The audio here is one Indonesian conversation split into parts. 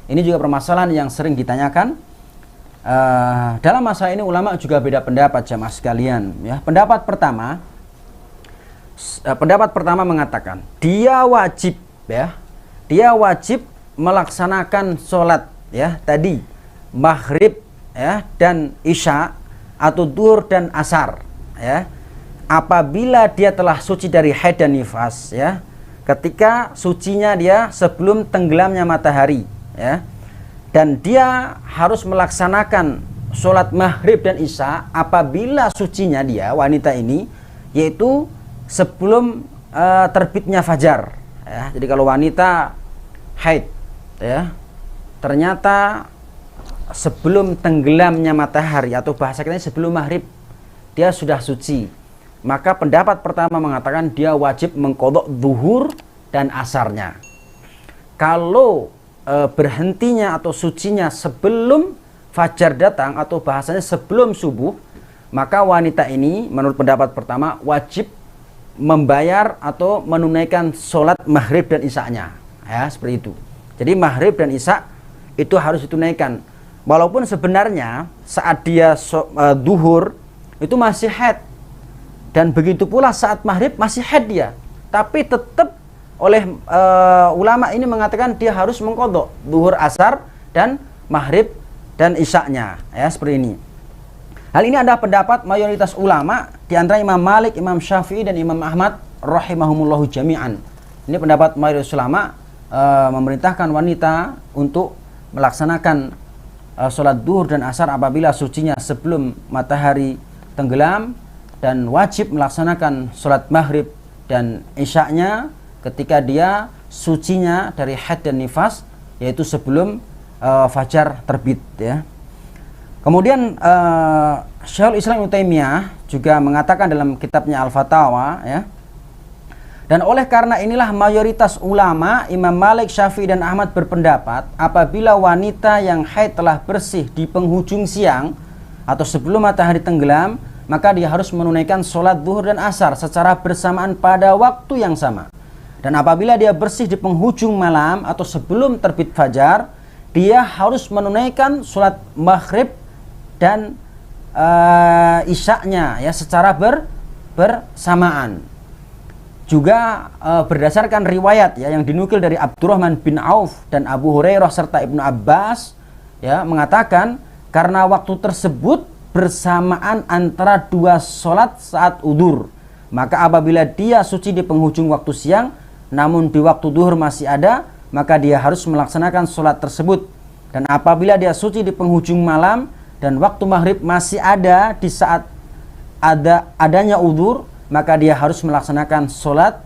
Ini juga permasalahan yang sering ditanyakan. Dalam masalah ini ulama juga beda pendapat jamaah sekalian. Ya, pendapat pertama mengatakan dia wajib, ya, dia wajib melaksanakan sholat, ya, tadi maghrib, ya, dan isya atau duhur dan asar, ya, apabila dia telah suci dari haid dan nifas, ya, ketika sucinya dia sebelum tenggelamnya matahari, ya, dan dia harus melaksanakan sholat maghrib dan isya apabila sucinya dia wanita ini yaitu sebelum terbitnya fajar, ya. Jadi kalau wanita haid, ya, ternyata sebelum tenggelamnya matahari atau bahasa kita sebelum maghrib dia sudah suci, maka pendapat pertama mengatakan dia wajib mengqadha zuhur dan asarnya. Kalau berhentinya atau sucinya sebelum fajar datang atau bahasanya sebelum subuh, maka wanita ini menurut pendapat pertama wajib membayar atau menunaikan sholat maghrib dan isya-nya, ya, seperti itu. Jadi maghrib dan isya itu harus ditunaikan, walaupun sebenarnya saat dia duhur itu masih haid, dan begitu pula saat maghrib masih haid dia, tapi tetap oleh ulama ini mengatakan dia harus mengqadha zuhur, asar, dan maghrib dan isya-nya, ya, seperti ini. Hal ini adalah pendapat mayoritas ulama, di antara Imam Malik, Imam Syafi'i, dan Imam Ahmad rahimahumullahu jami'an. Ini pendapat mayoritas ulama memerintahkan wanita untuk melaksanakan sholat duhur dan asar apabila sucinya sebelum matahari tenggelam, dan wajib melaksanakan sholat maghrib dan isya-nya ketika dia sucinya dari haid dan nifas, yaitu sebelum fajar terbit, ya. Kemudian Syekhul Islam Ibnu Taimiyah juga mengatakan dalam kitabnya Al-Fatawa, ya, dan oleh karena inilah mayoritas ulama Imam Malik, Syafi'i, dan Ahmad berpendapat apabila wanita yang haid telah bersih di penghujung siang atau sebelum matahari tenggelam, maka dia harus menunaikan sholat zuhur dan asar secara bersamaan pada waktu yang sama. Dan apabila dia bersih di penghujung malam atau sebelum terbit fajar, dia harus menunaikan sholat maghrib dan isya-nya, ya, secara bersamaan. Juga berdasarkan riwayat, ya, yang dinukil dari Abdurrahman bin Auf dan Abu Hurairah serta Ibnu Abbas, ya, mengatakan karena waktu tersebut bersamaan antara dua sholat saat udzur, maka apabila dia suci di penghujung waktu siang namun di waktu duhur masih ada, maka dia harus melaksanakan sholat tersebut. Dan apabila dia suci di penghujung malam dan waktu maghrib masih ada di saat adanya udzur, maka dia harus melaksanakan sholat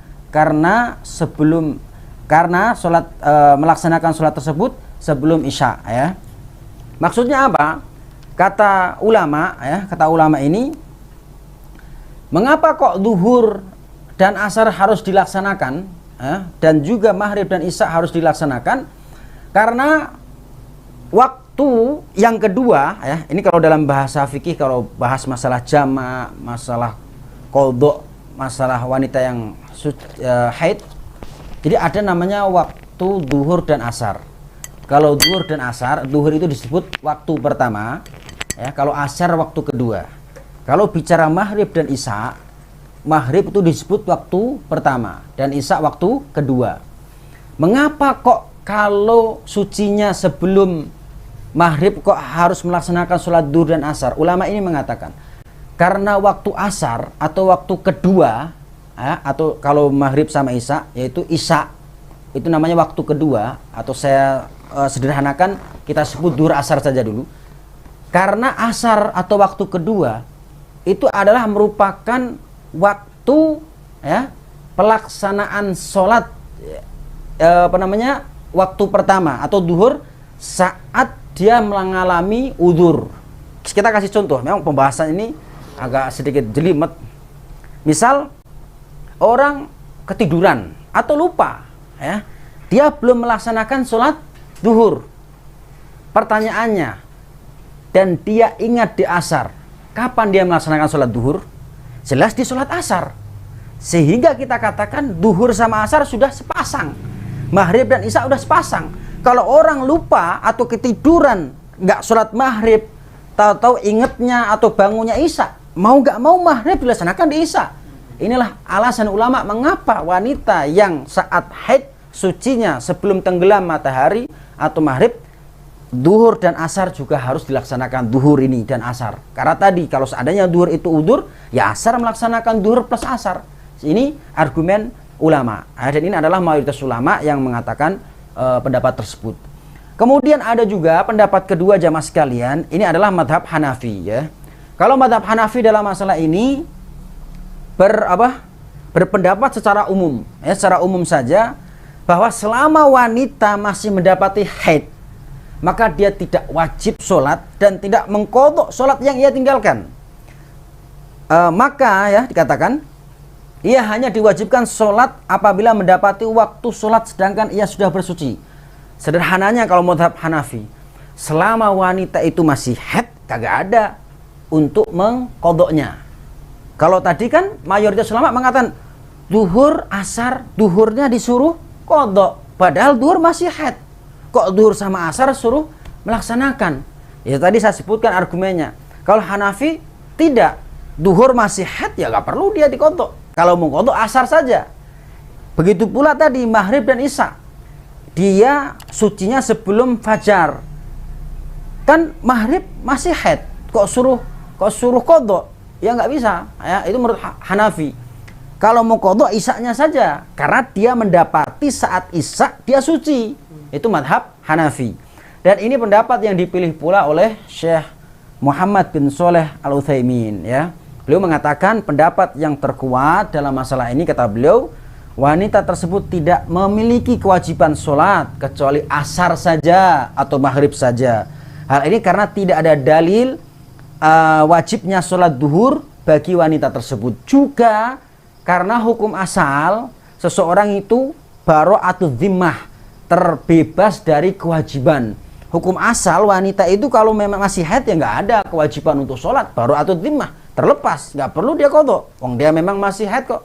melaksanakan sholat tersebut sebelum isya, ya. Maksudnya apa? Kata ulama, ya, kata ulama ini, mengapa kok duhur dan asar harus dilaksanakan, ya, dan juga maghrib dan isya harus dilaksanakan? Karena waktu yang kedua, ya, ini kalau dalam bahasa fikih, kalau bahas masalah jama', masalah qadha, masalah wanita yang haid, jadi ada namanya waktu duhur dan asar. Kalau duhur dan asar, duhur itu disebut waktu pertama, ya, kalau asar waktu kedua. Kalau bicara maghrib dan isya, maghrib itu disebut waktu pertama dan isya waktu kedua. Mengapa kok kalau sucinya sebelum maghrib kok harus melaksanakan sholat duhur dan asar? Ulama ini mengatakan karena waktu asar atau waktu kedua, ya, atau kalau maghrib sama isya, yaitu isya itu namanya waktu kedua, atau saya sederhanakan kita sebut duhur asar saja dulu. Karena asar atau waktu kedua itu adalah merupakan waktu, ya, pelaksanaan sholat waktu pertama atau duhur saat dia mengalami udzur. Kita kasih contoh, memang pembahasan ini agak sedikit jelimet. Misal orang ketiduran atau lupa, ya, dia belum melaksanakan sholat duhur. Pertanyaannya, dan dia ingat di asar, kapan dia melaksanakan sholat duhur? Jelas di sholat asar. Sehingga kita katakan duhur sama asar sudah sepasang, maghrib dan isya sudah sepasang. Kalau orang lupa atau ketiduran nggak sholat maghrib, tahu-tahu ingetnya atau bangunnya isya, mau nggak mau maghrib dilaksanakan di isya. Inilah alasan ulama mengapa wanita yang saat haid sucinya sebelum tenggelam matahari atau maghrib, duhur dan asar juga harus dilaksanakan, duhur ini dan asar. Karena tadi kalau seandainya duhur itu udur, ya asar melaksanakan duhur plus asar. Ini argumen ulama. Dan ini adalah mayoritas ulama yang mengatakan pendapat tersebut. Kemudian ada juga pendapat kedua jamaah sekalian, ini adalah madhab Hanafi ya. Kalau madhab Hanafi dalam masalah ini berpendapat secara umum ya, secara umum saja, bahwa selama wanita masih mendapati haid, maka dia tidak wajib sholat dan tidak mengqadha sholat yang ia tinggalkan. Maka ya dikatakan ia hanya diwajibkan sholat apabila mendapati waktu sholat sedangkan ia sudah bersuci. Sederhananya kalau madhab Hanafi, selama wanita itu masih haid, kagak ada untuk mengqadhanya. Kalau tadi kan mayoritas ulama mengatakan duhur, asar, duhurnya disuruh qadha, padahal duhur masih haid. Kok duhur sama asar suruh melaksanakan? Ya tadi saya sebutkan argumennya. Kalau Hanafi tidak, duhur masih haid ya nggak perlu dia diqadha. Kalau mau qadha asar saja. Begitu pula tadi maghrib dan isya. Dia sucinya sebelum fajar. Kan maghrib masih haid, kok suruh qadha? Ya nggak bisa. Ya, itu menurut Hanafi. Kalau mau qadha isya-nya saja, karena dia mendapati saat isya dia suci. Itu madhab Hanafi. Dan ini pendapat yang dipilih pula oleh Syekh Muhammad bin Shalih Al-Utsaimin ya. Beliau mengatakan pendapat yang terkuat dalam masalah ini, kata beliau, wanita tersebut tidak memiliki kewajiban sholat kecuali asar saja atau maghrib saja. Hal ini karena tidak ada dalil wajibnya sholat duhur bagi wanita tersebut. Juga karena hukum asal seseorang itu bara'atu dhimmah, terbebas dari kewajiban. Hukum asal wanita itu kalau memang masih haid ya nggak ada kewajiban untuk sholat, bara'atu dhimmah, terlepas, nggak perlu dia qadha. Wong dia memang masih haid kok.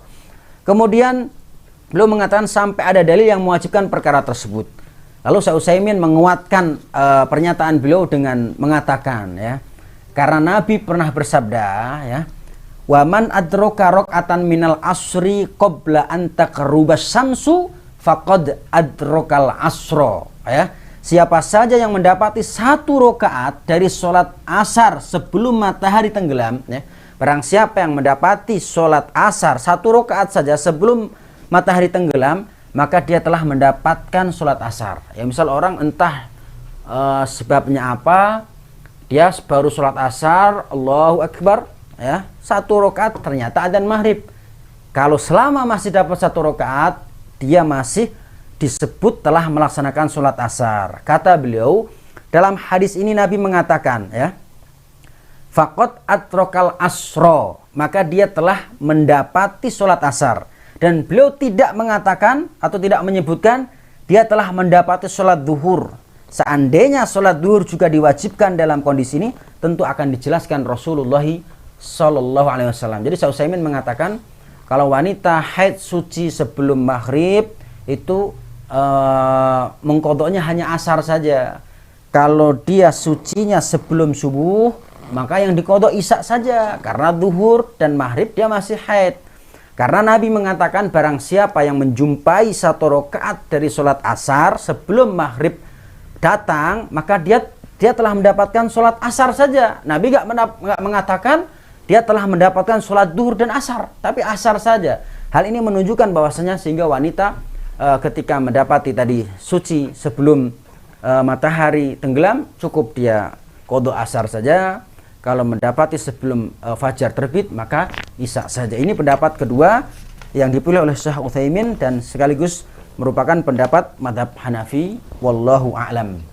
Kemudian beliau mengatakan sampai ada dalil yang mewajibkan perkara tersebut. Lalu Syekh Utsaimin menguatkan pernyataan beliau dengan mengatakan ya, karena Nabi pernah bersabda ya, wa man adraka raqatan minal asri qabla an taqrubas syamsu faqad adrakal asra ya. Siapa saja yang mendapati satu rakaat dari sholat asar sebelum matahari tenggelam ya, barang siapa yang mendapati sholat asar satu rakaat saja sebelum matahari tenggelam, maka dia telah mendapatkan sholat asar. Ya misal orang entah sebabnya apa, dia baru sholat asar, Allahu Akbar ya, satu rakaat ternyata adzan maghrib. Kalau selama masih dapat satu rakaat, dia masih disebut telah melaksanakan sholat asar. Kata beliau, dalam hadis ini Nabi mengatakan ya, faqad adrakal asro, maka dia telah mendapati sholat asar. Dan beliau tidak mengatakan atau tidak menyebutkan dia telah mendapati sholat duhur. Seandainya sholat duhur juga diwajibkan dalam kondisi ini, tentu akan dijelaskan Rasulullah Sallallahu Alaihi Wasallam. Jadi Syekh Utsaimin mengatakan kalau wanita haid suci sebelum maghrib itu mengqadhanya hanya asar saja. Kalau dia sucinya sebelum subuh, maka yang diqadha isya saja, karena duhur dan maghrib dia masih haid. Karena Nabi mengatakan barang siapa yang menjumpai satu rakaat dari sholat asar sebelum maghrib datang, maka dia telah mendapatkan sholat asar saja. Nabi nggak mengatakan dia telah mendapatkan sholat duhur dan asar, tapi asar saja. Hal ini menunjukkan bahwasanya sehingga wanita ketika mendapati tadi suci sebelum matahari tenggelam, cukup dia qadha asar saja. Kalau mendapati sebelum fajar terbit, maka isya saja. Ini pendapat kedua yang dipilih oleh Syekh Utsaimin dan sekaligus merupakan pendapat mazhab Hanafi. Wallahu a'lam.